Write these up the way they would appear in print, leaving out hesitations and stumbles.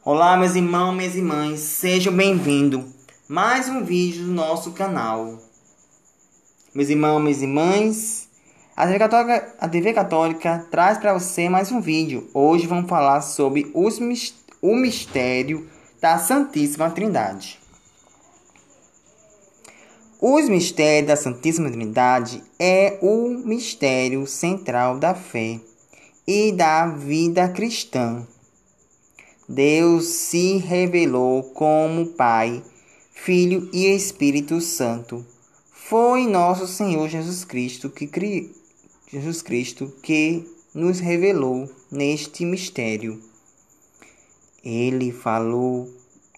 Olá, meus irmãos, minhas irmãs, sejam bem-vindos. Mais um vídeo do nosso canal. Meus irmãos, minhas irmãs, a TV Católica traz para você mais um vídeo. Hoje vamos falar sobre o mistério da Santíssima Trindade. Os mistérios da Santíssima Trindade é o mistério central da fé e da vida cristã. Deus se revelou como Pai, Filho e Espírito Santo. Foi nosso Senhor Jesus Cristo que nos revelou neste mistério. Ele falou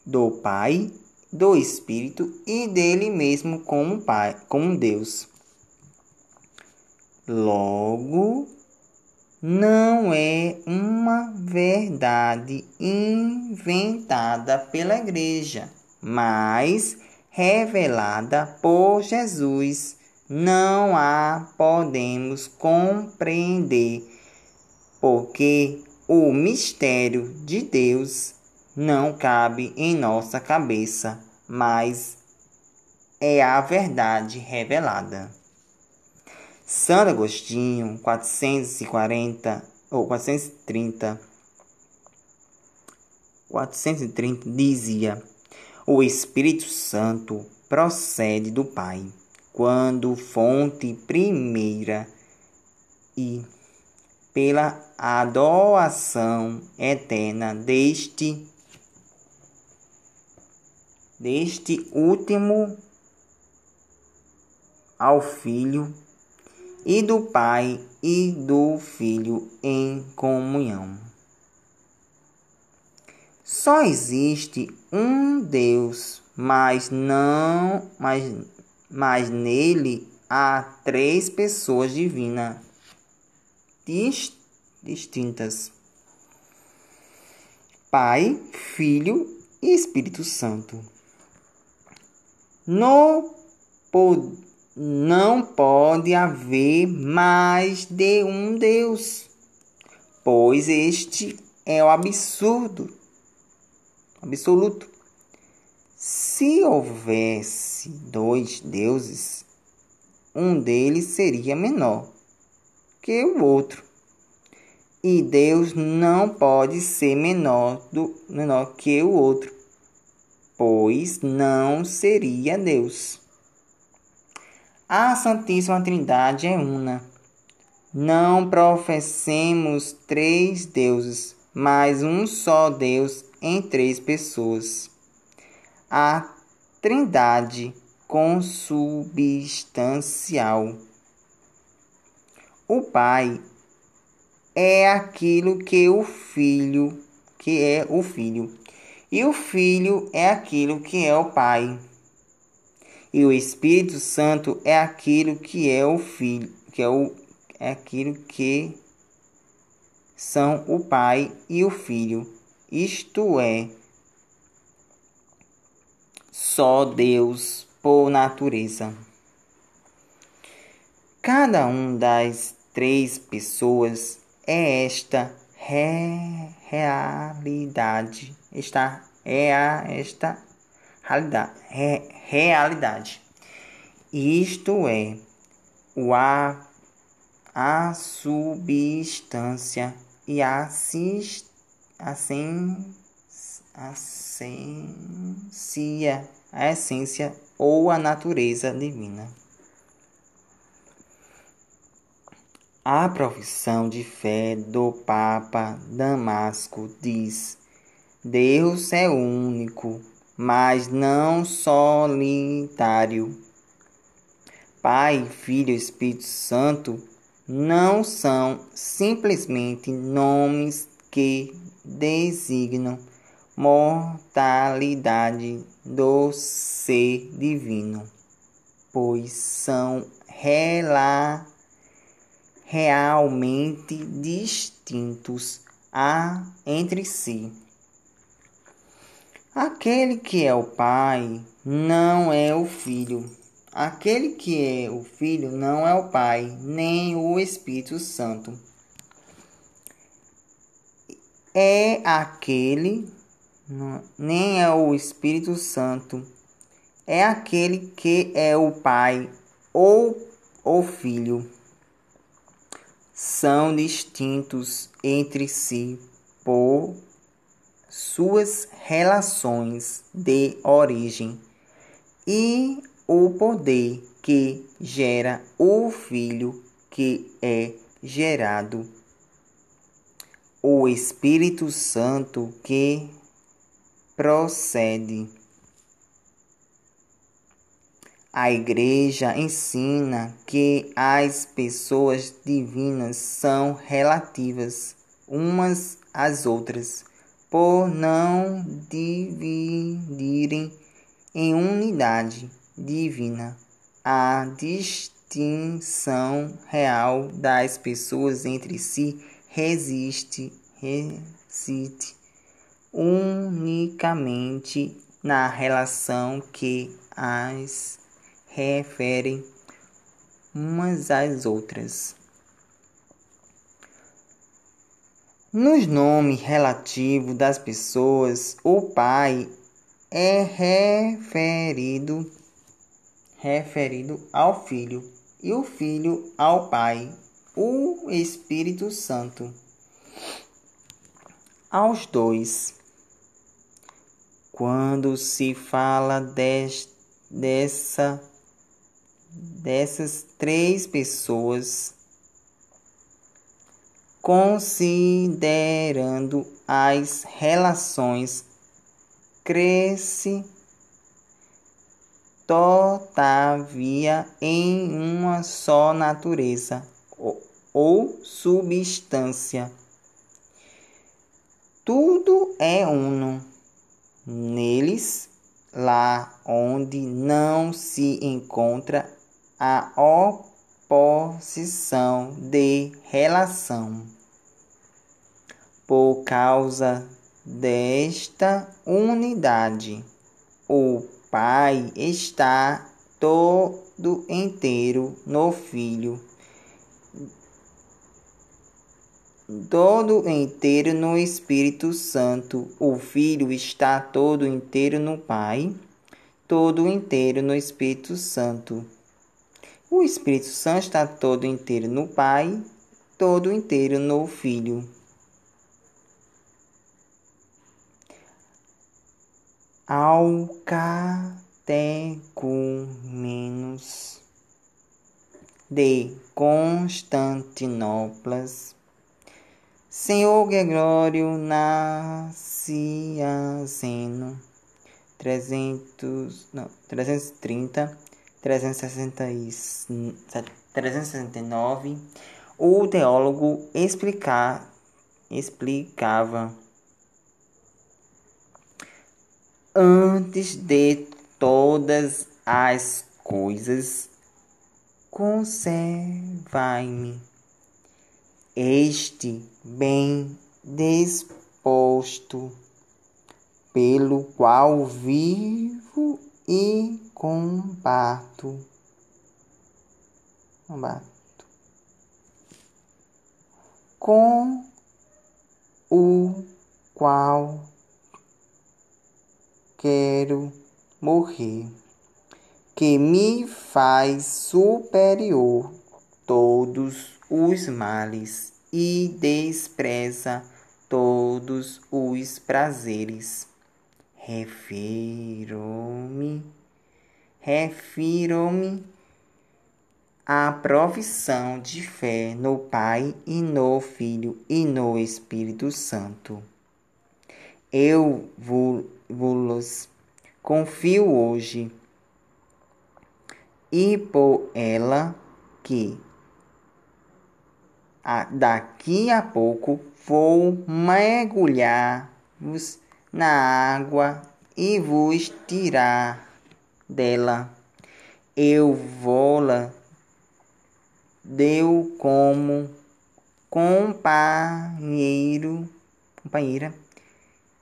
do Pai, do Espírito e dele mesmo como Pai, como Deus. Logo, não é uma verdade inventada pela Igreja, mas revelada por Jesus. Não a podemos compreender, porque o mistério de Deus não cabe em nossa cabeça, mas é a verdade revelada. Santo Agostinho, 430, dizia: o Espírito Santo procede do Pai, quando fonte primeira, e pela adoração eterna deste último ao Filho, e do Pai e do Filho em comunhão. Só existe um Deus, mas nele há três pessoas divinas distintas: Pai, Filho e Espírito Santo. Não pode haver mais de um Deus, pois este é o absoluto. Se houvesse dois deuses, um deles seria menor que o outro. E Deus não pode ser menor que o outro, pois não seria Deus. A Santíssima Trindade é una. Não professemos três deuses, mas um só Deus em três pessoas. A Trindade consubstancial. O Pai é aquilo que é o Filho, e o Filho é aquilo que é o Pai. E o Espírito Santo é aquilo que é o Filho, é aquilo que são o Pai e o Filho. Isto é, só Deus por natureza. Cada um das três pessoas é esta realidade. Esta realidade. Isto é, a substância e a essência ou a natureza divina. A profissão de fé do Papa Damasco diz: Deus é único, mas não solitário. Pai, Filho e Espírito Santo não são simplesmente nomes que designam mortalidade do ser divino, pois são realmente distintos entre si. Aquele que é o Pai não é o Filho. Aquele que é o Filho não é o Pai, nem o Espírito Santo. É aquele nem é o Espírito Santo, é aquele que é o Pai ou o Filho. São distintos entre si por suas relações de origem e o poder que gera o Filho que é gerado, o Espírito Santo que procede. A Igreja ensina que as pessoas divinas são relativas umas às outras, por não dividirem em unidade divina. A distinção real das pessoas entre si reside unicamente na relação que as referem umas às outras. Nos nomes relativos das pessoas, o Pai é referido ao Filho e o Filho ao Pai, o Espírito Santo aos dois. Quando se fala dessas três pessoas, considerando as relações, cresce todavia em uma só natureza ou substância. Tudo é uno neles, lá onde não se encontra a oposição de relação. Por causa desta unidade, o Pai está todo inteiro no Filho, todo inteiro no Espírito Santo. O Filho está todo inteiro no Pai, todo inteiro no Espírito Santo. O Espírito Santo está todo inteiro no Pai, todo inteiro no Filho. Ao catecúmenos de Constantinopla, Senhor Gregório Nacianceno, 369, o teólogo explicava: antes de todas as coisas, conservai-me este bem disposto, pelo qual vivo e combato, com o qual quero morrer, que me faz superior todos os males e despreza todos os prazeres. Refiro-me à profissão de fé no Pai e no Filho e no Espírito Santo. Eu vos confio hoje, e por ela que daqui a pouco vou mergulhar-vos na água e vos tirar dela. Eu vou-la deu como companheira,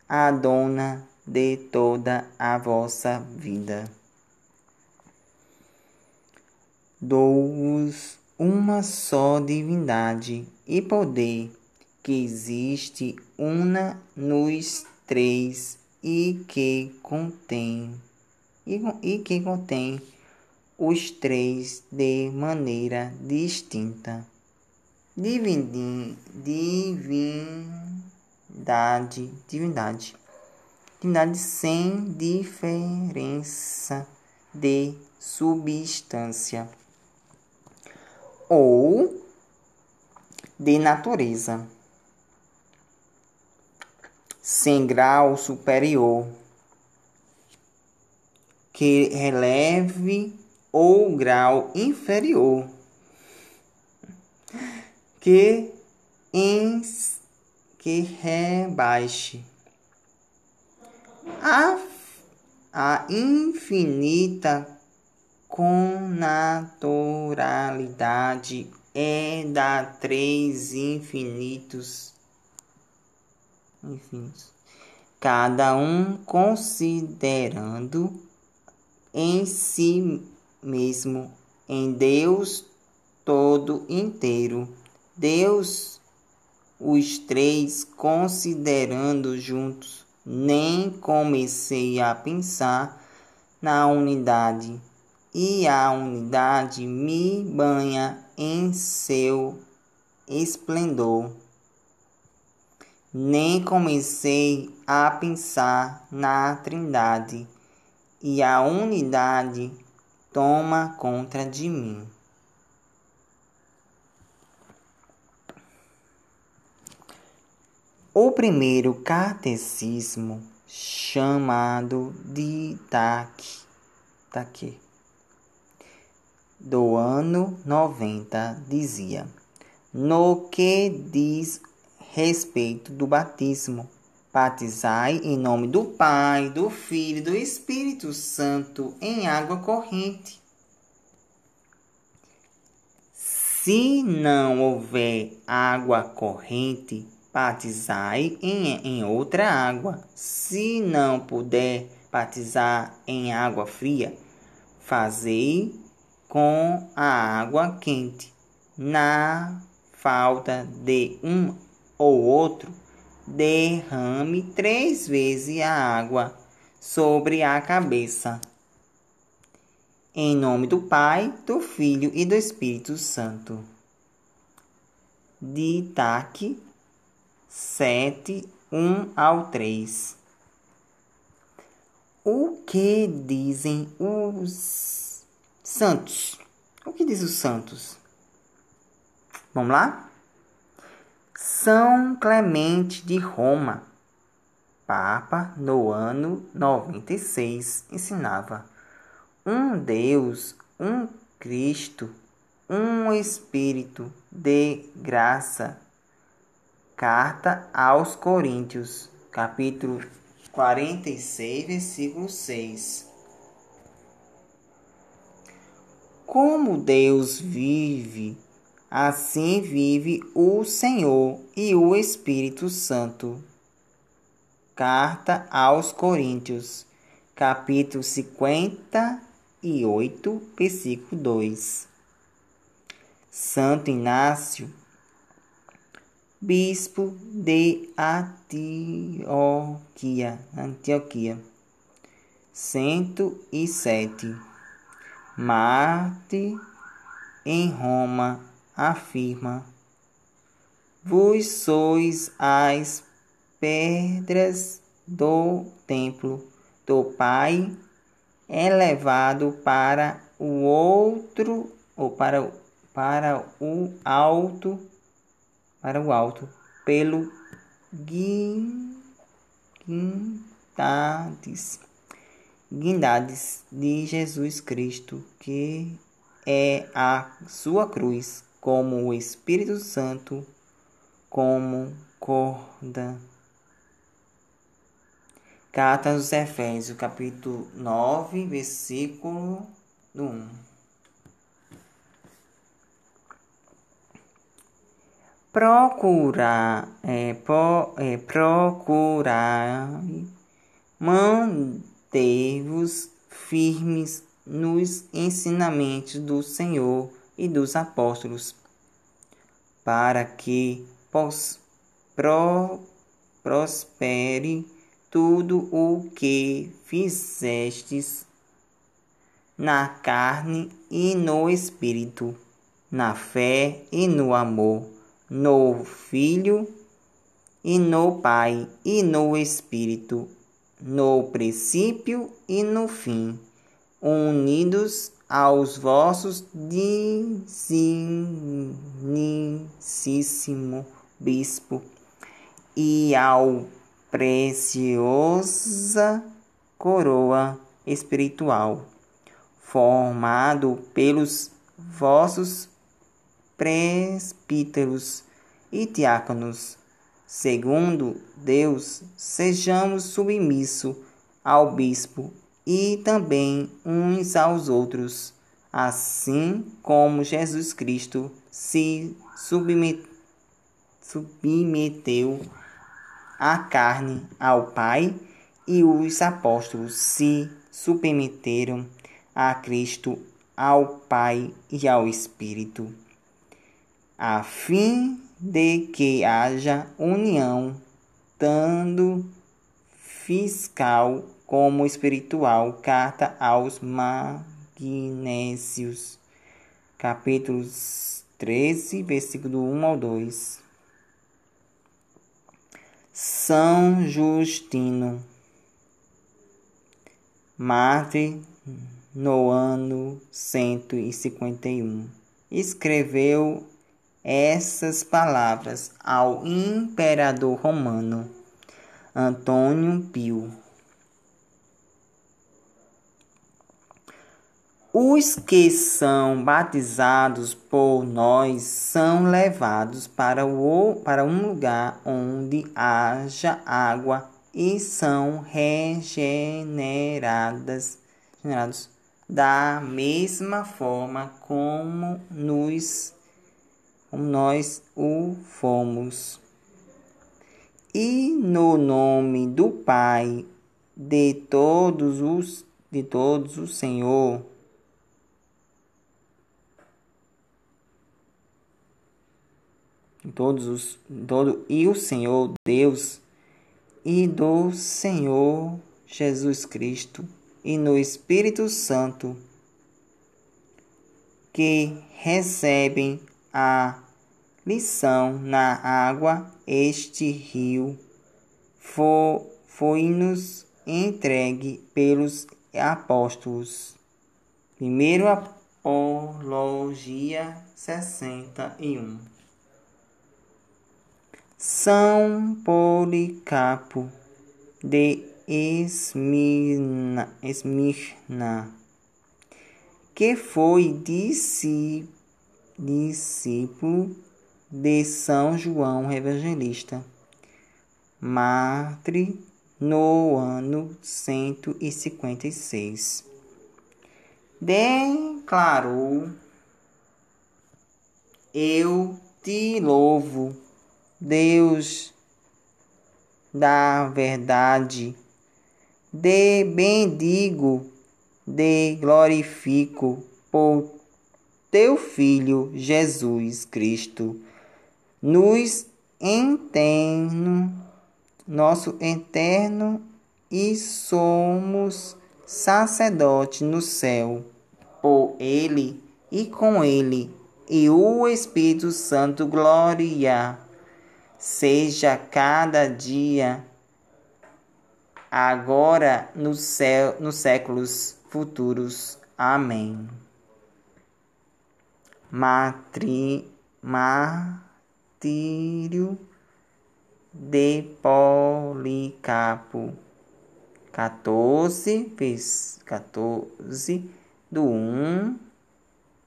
a dona de toda a vossa vida. Dou-vos uma só divindade e poder, que existe una nos três e que contém os três de maneira distinta. Divindade sem diferença de substância ou de natureza, sem grau superior que releve ou grau inferior que rebaixe a infinita connaturalidade é da três infinitos, cada um considerando em si mesmo, em Deus todo inteiro. Deus, os três considerando juntos, nem comecei a pensar na unidade, e a unidade me banha em seu esplendor. Nem comecei a pensar na Trindade, e a unidade toma conta de mim. O primeiro catecismo, chamado de Didaque, do ano 90, dizia: no que diz respeito do batismo, batizai em nome do Pai, do Filho e do Espírito Santo em água corrente. Se não houver água corrente, batizai em outra água. Se não puder batizar em água fria, fazei com a água quente. Na falta de um ou outro, derrame 3 vezes a água sobre a cabeça. Em nome do Pai, do Filho e do Espírito Santo. Didaque 7, 1 ao 3. O que dizem os santos? O que diz os santos? Vamos lá? São Clemente de Roma, Papa, no ano 96, ensinava: um Deus, um Cristo, um Espírito de graça. Carta aos Coríntios, capítulo 46, versículo 6. Como Deus vive, assim vive o Senhor e o Espírito Santo. Carta aos Coríntios, capítulo 58, versículo 2. Santo Inácio, bispo de Antioquia, 107. Marte em Roma, afirma: vós sois as pedras do templo do Pai, elevado para o outro, ou para o alto, pelo guindades de Jesus Cristo, que é a sua cruz, como o Espírito Santo, como corda. Carta aos Efésios, capítulo 9, versículo 1. Procurar manter-vos firmes nos ensinamentos do Senhor e dos apóstolos, para que prospere tudo o que fizestes na carne e no espírito, na fé e no amor, no Filho e no Pai e no Espírito, no princípio e no fim, unidos aos vossos digníssimo Bispo e ao preciosa coroa espiritual, formado pelos vossos presbíteros e diáconos, segundo Deus, sejamos submissos ao bispo e também uns aos outros, assim como Jesus Cristo se submeteu à carne ao Pai e os apóstolos se submeteram a Cristo, ao Pai e ao Espírito, a fim de que haja união, tanto fiscal como espiritual. Carta aos Magnésios, capítulo 13, versículo 1 ao 2. São Justino, mártir, no ano 151, escreveu essas palavras ao imperador romano Antônio Pio. Os que são batizados por nós são levados para um lugar onde haja água e são regenerados da mesma forma como nós o fomos. E no nome do Pai, de todos o Senhor, e o Senhor Deus, e do Senhor Jesus Cristo, e no Espírito Santo, que recebem a lição na água, este rio foi-nos entregue pelos apóstolos. 1 Apologia 61. São Policarpo de Esmirna, que foi discípulo de São João Evangelista, mártir, no ano 156, declarou: Eu te louvo, Deus da verdade, te bendigo, te glorifico por teu Filho Jesus Cristo, nosso eterno, e somos sacerdote no céu, por Ele e com Ele, e o Espírito Santo, glória seja cada dia, agora nos séculos futuros. Amém. Martírio de Policarpo, 14 do 1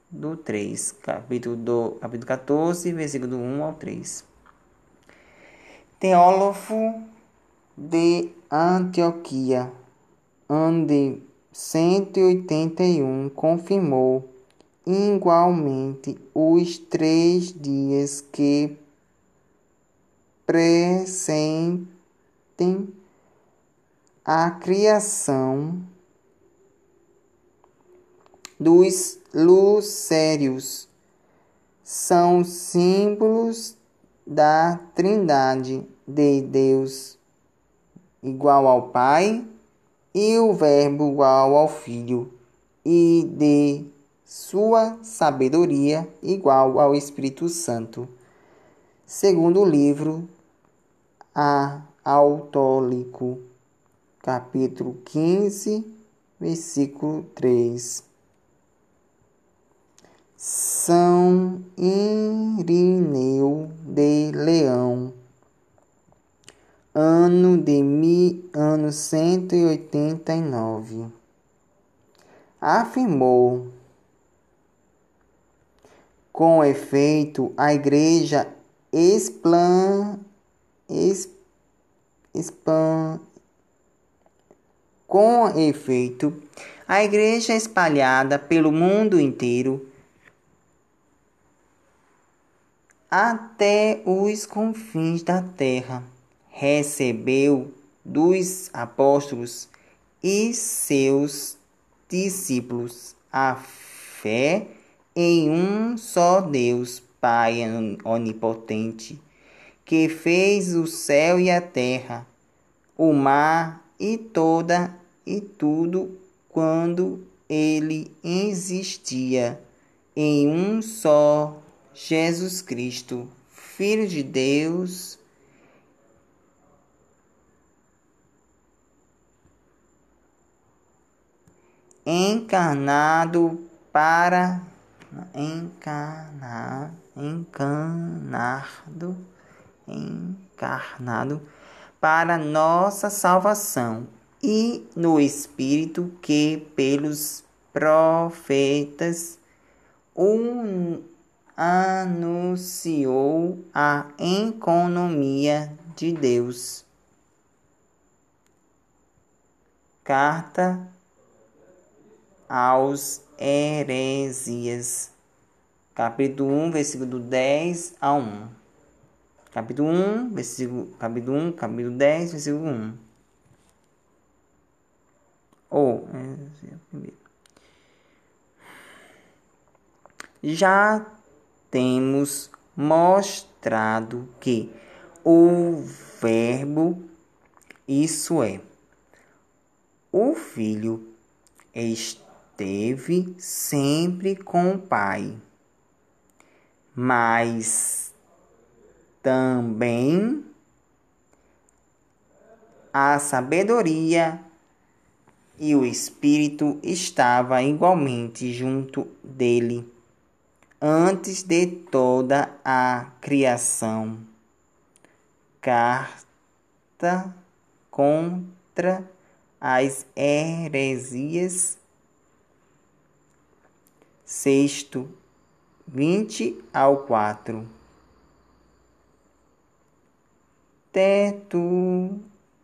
do 3, capítulo 14, versículo do 1 ao 3. Teólogo de Antioquia, ano de 181, confirmou igualmente os 3 dias que precedem a criação dos lucérios. São símbolos da Trindade de Deus igual ao Pai, e o Verbo igual ao Filho, e de sua sabedoria igual ao Espírito Santo. Segundo o livro Autólico, capítulo 15, versículo 3. São Irineu de Leão, ano 189, afirmou: com efeito, a Igreja espalhada pelo mundo inteiro até os confins da terra, recebeu dos apóstolos e seus discípulos a fé em um só Deus, Pai onipotente, que fez o céu e a terra, o mar e tudo quando ele existia, em um só Jesus Cristo, Filho de Deus, encarnado para nossa salvação, e no Espírito que pelos profetas anunciou a economia de Deus. Carta aos Heresias, capítulo 1, versículo 10 a 1. Capítulo 10, versículo 1. Já temos mostrado que o Verbo, isso é, o Filho, esteve sempre com o Pai, mas também a sabedoria e o Espírito estava igualmente junto dele antes de toda a criação. Carta contra as heresias, 6, 20 ao 4.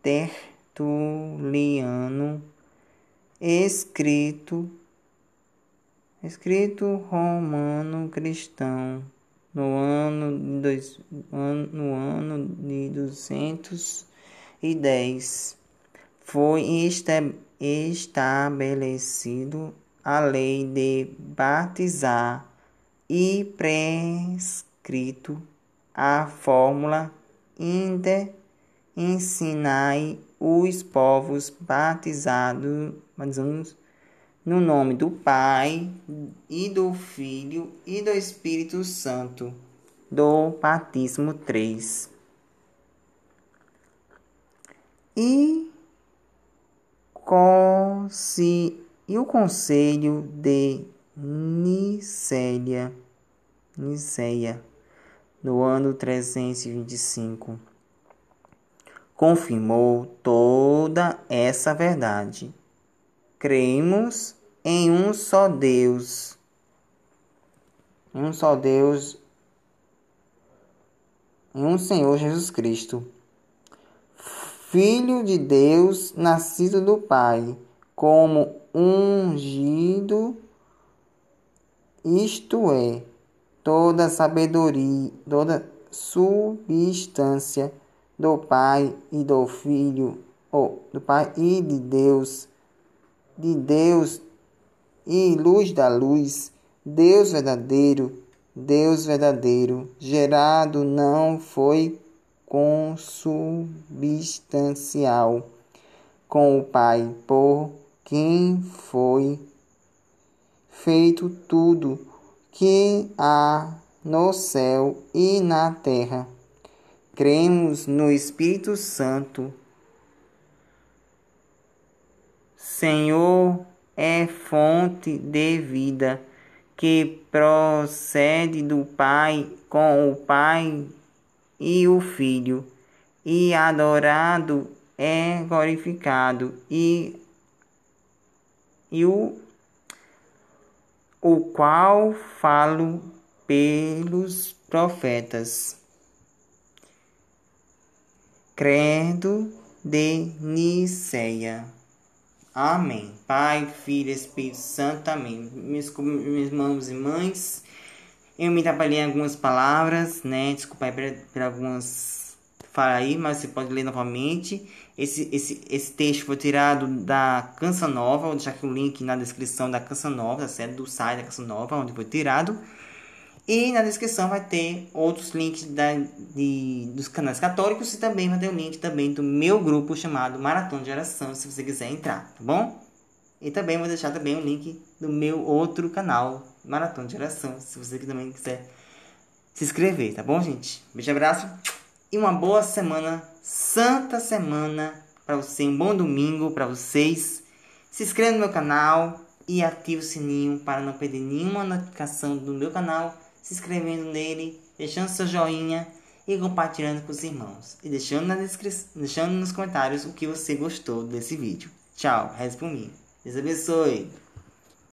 Tertuliano, escrito romano cristão, no ano de 210, foi estabelecido a lei de batizar e prescrito a fórmula: ensinai os povos batizados no nome do Pai, e do Filho, e do Espírito Santo, do batismo 3. E o Conselho de Niceia, no ano 325, confirmou toda essa verdade. Cremos em um só Deus, em um Senhor Jesus Cristo, Filho de Deus, nascido do Pai, como ungido, isto é, toda sabedoria, toda substância do Pai e do Filho, do Pai e de Deus e luz da luz, Deus verdadeiro, gerado não foi consubstancial com o Pai, por quem foi feito tudo que há no céu e na terra. Cremos no Espírito Santo. Senhor é fonte de vida, que procede do Pai, com o Pai e o Filho, e adorado é glorificado, e o qual falo pelos profetas. Credo de Nicéia. Amém. Pai, Filho, Espírito Santo. Amém. Meus irmãos e mães, eu me atrapalhei em algumas palavras, né? Desculpa aí por algumas falas aí, mas você pode ler novamente. Esse texto foi tirado da Canção Nova. Vou deixar aqui o link na descrição da Canção Nova, tá certo? Do site da Canção Nova, onde foi tirado. E na descrição vai ter outros links dos canais católicos e também vai ter o link também do meu grupo chamado Maratona de Oração, se você quiser entrar, tá bom? E também vou deixar também o link do meu outro canal, Maratona de Oração, se você também quiser se inscrever, tá bom, gente? Beijo, abraço e uma boa semana, santa semana para você, um bom domingo para vocês. Se inscreva no meu canal e ative o sininho para não perder nenhuma notificação do meu canal, se inscrevendo nele, deixando seu joinha e compartilhando com os irmãos. E deixando nos comentários o que você gostou desse vídeo. Tchau, reze por mim. Deus abençoe.